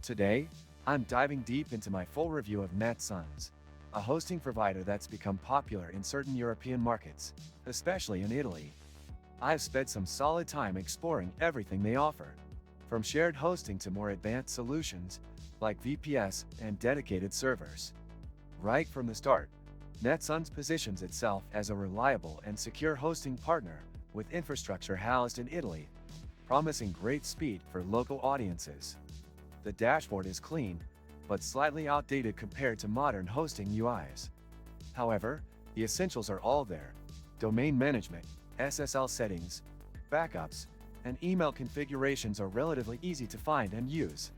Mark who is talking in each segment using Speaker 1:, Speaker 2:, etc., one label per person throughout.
Speaker 1: Today, I'm diving deep into my full review of Netsons, a hosting provider that's become popular in certain European markets, especially in Italy. I've spent some solid time exploring everything they offer, from shared hosting to more advanced solutions like VPS and dedicated servers. Right from the start, Netsons positions itself as a reliable and secure hosting partner with infrastructure housed in Italy, promising great speed for local audiences. The dashboard is clean, but slightly outdated compared to modern hosting UIs. However, the essentials are all there: domain management, SSL settings, backups, and email configurations are relatively easy to find and use.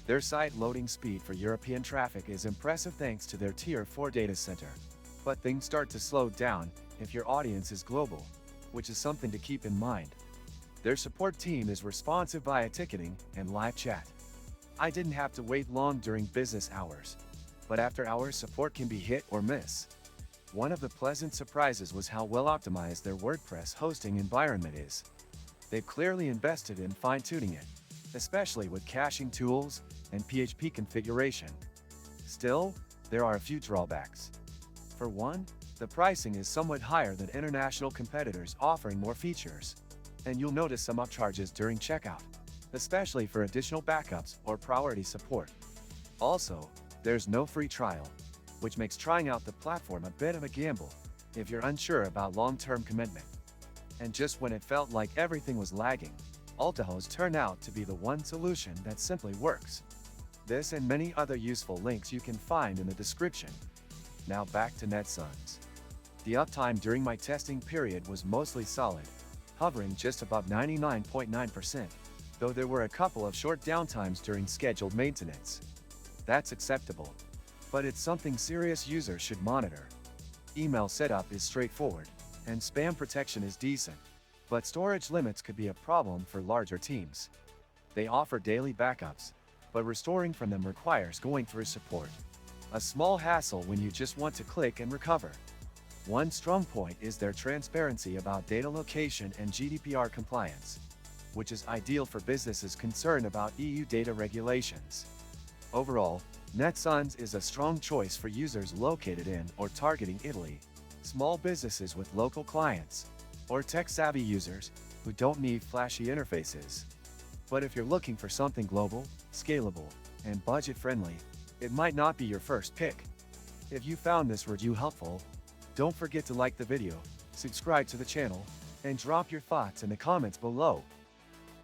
Speaker 1: Their site loading speed for European traffic is impressive thanks to their Tier 4 data center. But things start to slow down if your audience is global, which is something to keep in mind. Their support team is responsive via ticketing and live chat. I didn't have to wait long during business hours, but after hours support can be hit or miss. One of the pleasant surprises was how well optimized their WordPress hosting environment is. They've clearly invested in fine-tuning it, especially with caching tools and PHP configuration. Still, there are a few drawbacks. For one, the pricing is somewhat higher than international competitors offering more features, and you'll notice some upcharges during checkout, especially for additional backups or priority support. Also, there's no free trial, which makes trying out the platform a bit of a gamble if you're unsure about long-term commitment. And just when it felt like everything was lagging, AltaHost turned out to be the one solution that simply works. This and many other useful links you can find in the description. Now back to Netsons. The uptime during my testing period was mostly solid, hovering just above 99.9%, though there were a couple of short downtimes during scheduled maintenance. That's acceptable, but it's something serious users should monitor. Email setup is straightforward, and spam protection is decent, but storage limits could be a problem for larger teams. They offer daily backups, but restoring from them requires going through support. A small hassle when you just want to click and recover. One strong point is their transparency about data location and GDPR compliance, which is ideal for businesses concerned about EU data regulations. Overall, Netsons is a strong choice for users located in or targeting Italy, small businesses with local clients, or tech-savvy users who don't need flashy interfaces. But if you're looking for something global, scalable, and budget-friendly, it might not be your first pick. If you found this review helpful, don't forget to like the video, subscribe to the channel, and drop your thoughts in the comments below.